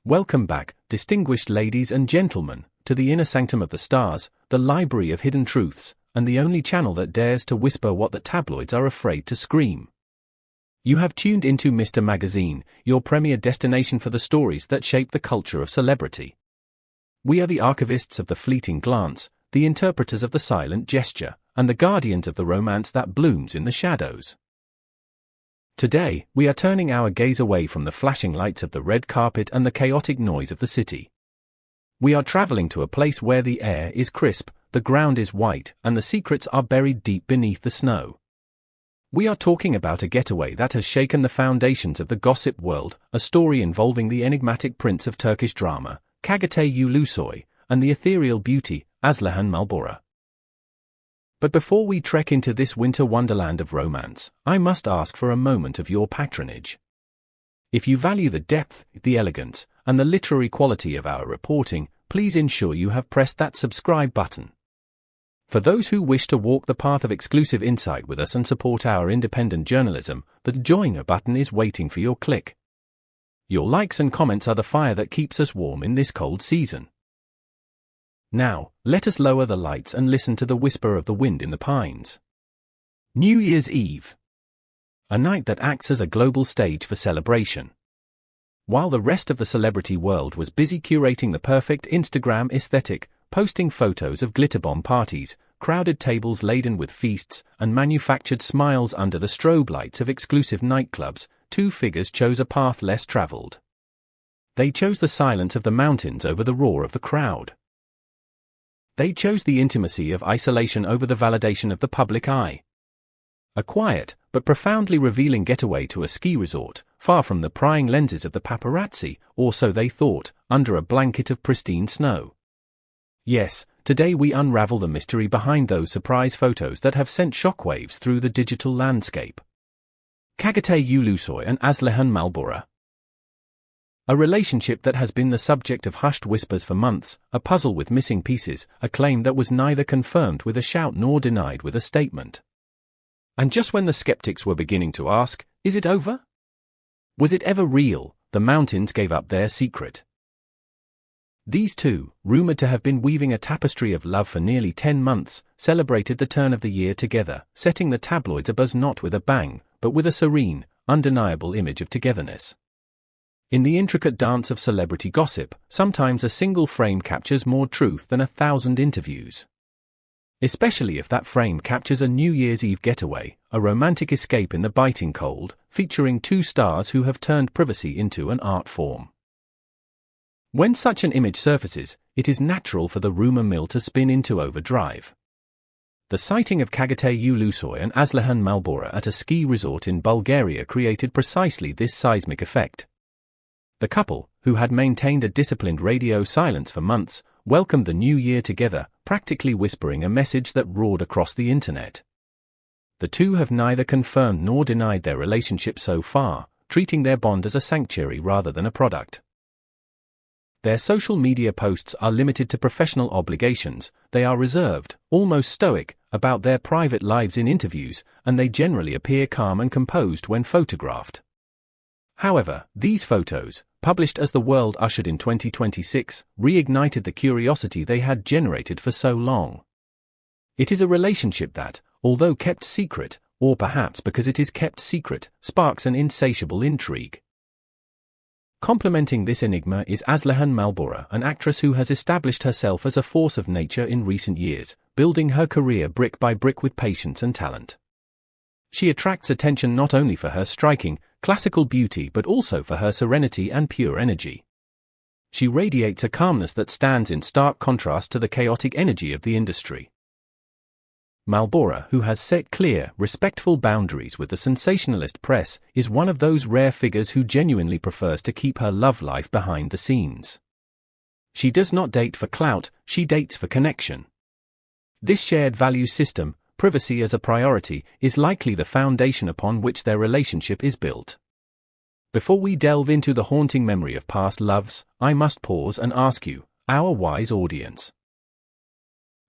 Welcome back, distinguished ladies and gentlemen, to the inner sanctum of the stars, the library of hidden truths, and the only channel that dares to whisper what the tabloids are afraid to scream. You have tuned into Mr. Magazine, your premier destination for the stories that shape the culture of celebrity. We are the archivists of the fleeting glance, the interpreters of the silent gesture, and the guardians of the romance that blooms in the shadows. Today, we are turning our gaze away from the flashing lights of the red carpet and the chaotic noise of the city. We are traveling to a place where the air is crisp, the ground is white, and the secrets are buried deep beneath the snow. We are talking about a getaway that has shaken the foundations of the gossip world, a story involving the enigmatic prince of Turkish drama, Çağatay Ulusoy, and the ethereal beauty, Aslıhan Malbora. But before we trek into this winter wonderland of romance, I must ask for a moment of your patronage. If you value the depth, the elegance, and the literary quality of our reporting, please ensure you have pressed that subscribe button. For those who wish to walk the path of exclusive insight with us and support our independent journalism, the join button is waiting for your click. Your likes and comments are the fire that keeps us warm in this cold season. Now, let us lower the lights and listen to the whisper of the wind in the pines. New Year's Eve. A night that acts as a global stage for celebration. While the rest of the celebrity world was busy curating the perfect Instagram aesthetic, posting photos of glitter bomb parties, crowded tables laden with feasts, and manufactured smiles under the strobe lights of exclusive nightclubs, two figures chose a path less traveled. They chose the silence of the mountains over the roar of the crowd. They chose the intimacy of isolation over the validation of the public eye. A quiet, but profoundly revealing getaway to a ski resort, far from the prying lenses of the paparazzi, or so they thought, under a blanket of pristine snow. Yes, today we unravel the mystery behind those surprise photos that have sent shockwaves through the digital landscape. Çağatay Ulusoy and Aslıhan Malbora. A relationship that has been the subject of hushed whispers for months, a puzzle with missing pieces, a claim that was neither confirmed with a shout nor denied with a statement. And just when the skeptics were beginning to ask, is it over? Was it ever real? The mountains gave up their secret. These two, rumored to have been weaving a tapestry of love for nearly 10 months, celebrated the turn of the year together, setting the tabloids abuzz not with a bang, but with a serene, undeniable image of togetherness. In the intricate dance of celebrity gossip, sometimes a single frame captures more truth than 1,000 interviews. Especially if that frame captures a New Year's Eve getaway, a romantic escape in the biting cold, featuring two stars who have turned privacy into an art form. When such an image surfaces, it is natural for the rumor mill to spin into overdrive. The sighting of Çağatay Ulusoy and Aslıhan Malbora at a ski resort in Bulgaria created precisely this seismic effect. The couple, who had maintained a disciplined radio silence for months, welcomed the new year together, practically whispering a message that roared across the internet. The two have neither confirmed nor denied their relationship so far, treating their bond as a sanctuary rather than a product. Their social media posts are limited to professional obligations, they are reserved, almost stoic, about their private lives in interviews, and they generally appear calm and composed when photographed. However, these photos, published as the world ushered in 2026, reignited the curiosity they had generated for so long. It is a relationship that, although kept secret, or perhaps because it is kept secret, sparks an insatiable intrigue. Complementing this enigma is Aslıhan Malbora, an actress who has established herself as a force of nature in recent years, building her career brick by brick with patience and talent. She attracts attention not only for her striking, classical beauty but also for her serenity and pure energy. She radiates a calmness that stands in stark contrast to the chaotic energy of the industry. Malbora, who has set clear, respectful boundaries with the sensationalist press, is one of those rare figures who genuinely prefers to keep her love life behind the scenes. She does not date for clout, she dates for connection. This shared value system, privacy as a priority, is likely the foundation upon which their relationship is built. Before we delve into the haunting memory of past loves, I must pause and ask you, our wise audience.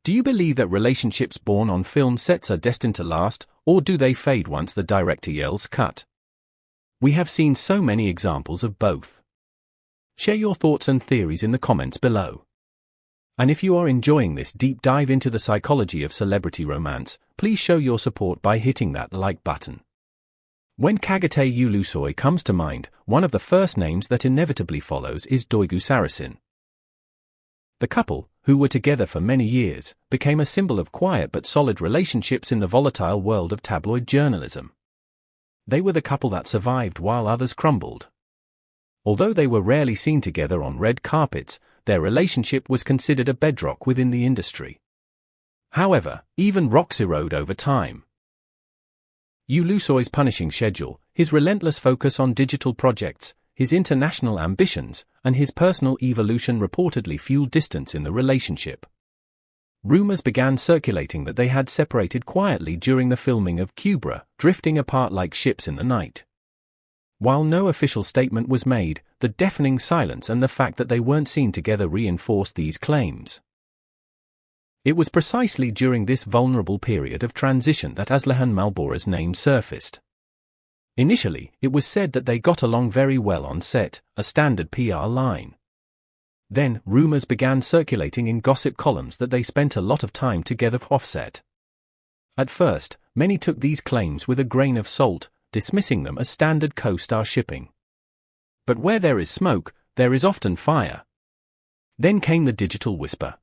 Do you believe that relationships born on film sets are destined to last, or do they fade once the director yells cut? We have seen so many examples of both. Share your thoughts and theories in the comments below. And if you are enjoying this deep dive into the psychology of celebrity romance, please show your support by hitting that like button. When Çağatay Ulusoy comes to mind, one of the first names that inevitably follows is Duygu Sarasin. The couple, who were together for many years, became a symbol of quiet but solid relationships in the volatile world of tabloid journalism. They were the couple that survived while others crumbled. Although they were rarely seen together on red carpets, their relationship was considered a bedrock within the industry. However, even rocks erode over time. Ulusoy's punishing schedule, his relentless focus on digital projects, his international ambitions, and his personal evolution reportedly fueled distance in the relationship. Rumors began circulating that they had separated quietly during the filming of Kubra, drifting apart like ships in the night. While no official statement was made, the deafening silence and the fact that they weren't seen together reinforced these claims. It was precisely during this vulnerable period of transition that Aslıhan Malbora's name surfaced. Initially, it was said that they got along very well on set, a standard PR line. Then, rumors began circulating in gossip columns that they spent a lot of time together off-set. At first, many took these claims with a grain of salt, dismissing them as standard co-star shipping. But where there is smoke, there is often fire. Then came the digital whisper.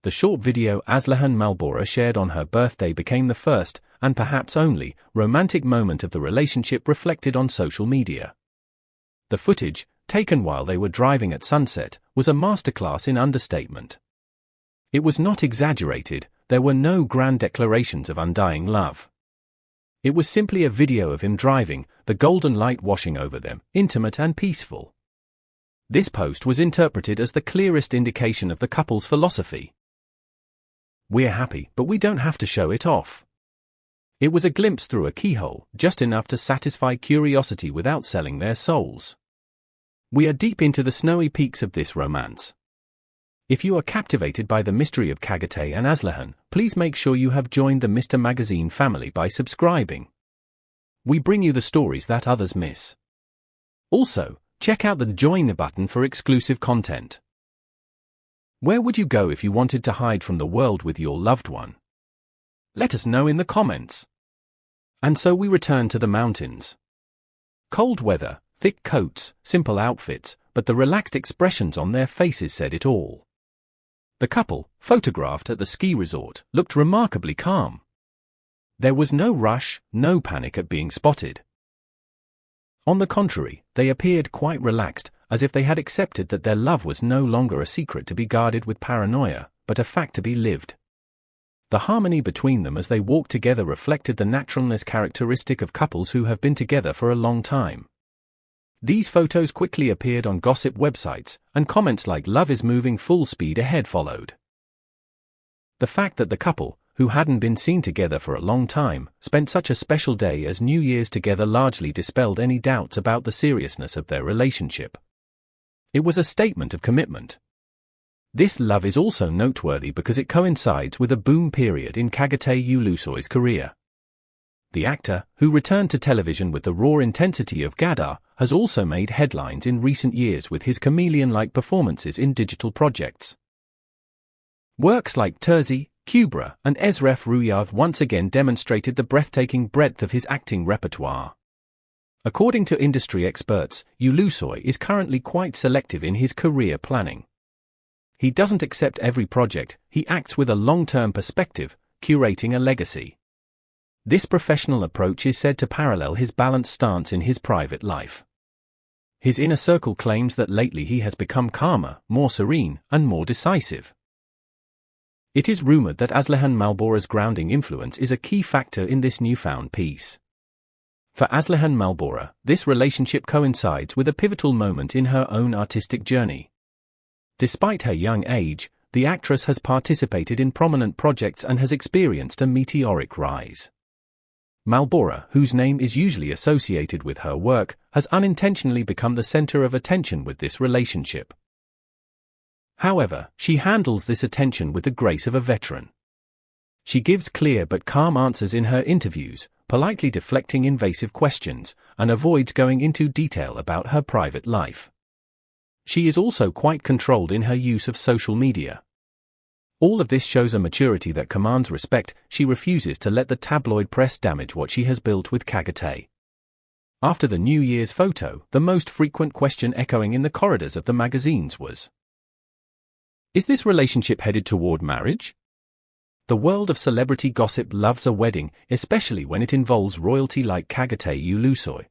The short video Aslıhan Malbora shared on her birthday became the first, and perhaps only, romantic moment of the relationship reflected on social media. The footage, taken while they were driving at sunset, was a masterclass in understatement. It was not exaggerated, there were no grand declarations of undying love. It was simply a video of him driving, the golden light washing over them, intimate and peaceful. This post was interpreted as the clearest indication of the couple's philosophy. We're happy, but we don't have to show it off. It was a glimpse through a keyhole, just enough to satisfy curiosity without selling their souls. We are deep into the snowy peaks of this romance. If you are captivated by the mystery of Çağatay and Aslıhan, please make sure you have joined the Mr. Magazine family by subscribing. We bring you the stories that others miss. Also, check out the Join button for exclusive content. Where would you go if you wanted to hide from the world with your loved one? Let us know in the comments. And so we return to the mountains. Cold weather, thick coats, simple outfits, but the relaxed expressions on their faces said it all. The couple, photographed at the ski resort, looked remarkably calm. There was no rush, no panic at being spotted. On the contrary, they appeared quite relaxed, as if they had accepted that their love was no longer a secret to be guarded with paranoia, but a fact to be lived. The harmony between them as they walked together reflected the naturalness characteristic of couples who have been together for a long time. These photos quickly appeared on gossip websites, and comments like "love is moving full speed ahead" followed. The fact that the couple, who hadn't been seen together for a long time, spent such a special day as New Year's together largely dispelled any doubts about the seriousness of their relationship. It was a statement of commitment. This love is also noteworthy because it coincides with a boom period in Çağatay Ulusoy's career. The actor, who returned to television with the raw intensity of Gaddar, has also made headlines in recent years with his chameleon-like performances in digital projects. Works like Terzi, Kubra, and Esref Rüyar once again demonstrated the breathtaking breadth of his acting repertoire. According to industry experts, Ulusoy is currently quite selective in his career planning. He doesn't accept every project, he acts with a long-term perspective, curating a legacy. This professional approach is said to parallel his balanced stance in his private life. His inner circle claims that lately he has become calmer, more serene, and more decisive. It is rumored that Aslıhan Malbora's grounding influence is a key factor in this newfound peace. For Aslıhan Malbora, this relationship coincides with a pivotal moment in her own artistic journey. Despite her young age, the actress has participated in prominent projects and has experienced a meteoric rise. Malbora, whose name is usually associated with her work, has unintentionally become the center of attention with this relationship. However, she handles this attention with the grace of a veteran. She gives clear but calm answers in her interviews, politely deflecting invasive questions, and avoids going into detail about her private life. she is also quite controlled in her use of social media. All of this shows a maturity that commands respect. She refuses to let the tabloid press damage what she has built with Çağatay. After the New Year's photo, the most frequent question echoing in the corridors of the magazines was, "Is this relationship headed toward marriage?" The world of celebrity gossip loves a wedding, especially when it involves royalty like Çağatay Ulusoy.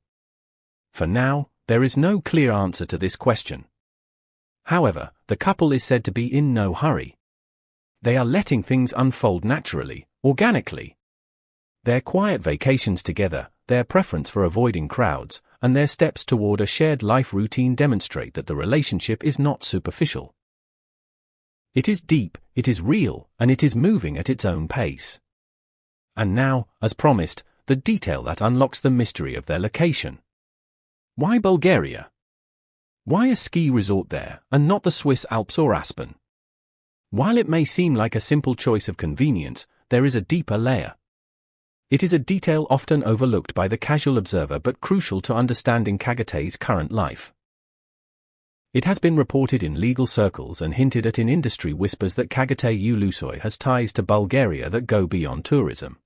For now, there is no clear answer to this question. However, the couple is said to be in no hurry. They are letting things unfold naturally, organically. Their quiet vacations together, their preference for avoiding crowds, and their steps toward a shared life routine demonstrate that the relationship is not superficial. It is deep, it is real, and it is moving at its own pace. And now, as promised, the detail that unlocks the mystery of their location. Why Bulgaria? Why a ski resort there, and not the Swiss Alps or Aspen? While it may seem like a simple choice of convenience, there is a deeper layer. It is a detail often overlooked by the casual observer but crucial to understanding Çağatay's current life. It has been reported in legal circles and hinted at in industry whispers that Çağatay Ulusoy has ties to Bulgaria that go beyond tourism.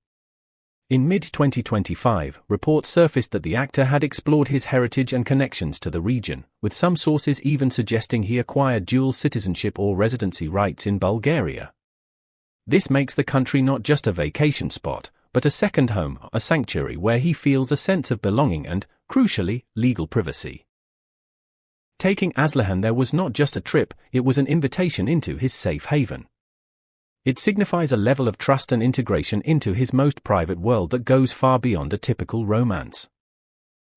In mid-2025, reports surfaced that the actor had explored his heritage and connections to the region, with some sources even suggesting he acquired dual citizenship or residency rights in Bulgaria. This makes the country not just a vacation spot, but a second home, a sanctuary where he feels a sense of belonging and, crucially, legal privacy. Taking Aslıhan there was not just a trip, it was an invitation into his safe haven. It signifies a level of trust and integration into his most private world that goes far beyond a typical romance.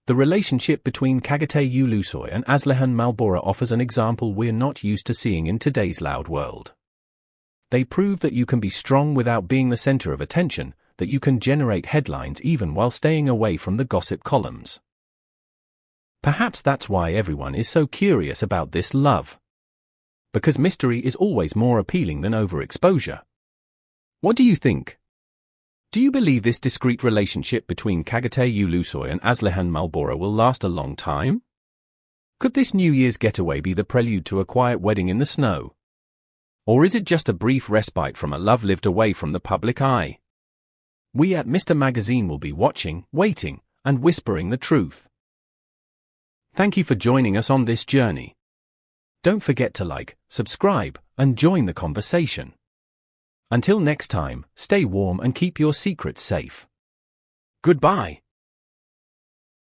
The relationship between Çağatay Ulusoy and Aslıhan Malbora offers an example we're not used to seeing in today's loud world. They prove that you can be strong without being the center of attention, that you can generate headlines even while staying away from the gossip columns. Perhaps that's why everyone is so curious about this love. Because mystery is always more appealing than overexposure. What do you think? Do you believe this discreet relationship between Çağatay Ulusoy and Aslıhan Malbora will last a long time? Could this New Year's getaway be the prelude to a quiet wedding in the snow? Or is it just a brief respite from a love lived away from the public eye? We at Mr. Magazine will be watching, waiting, and whispering the truth. Thank you for joining us on this journey. Don't forget to like, subscribe, and join the conversation. Until next time, stay warm and keep your secrets safe. Goodbye.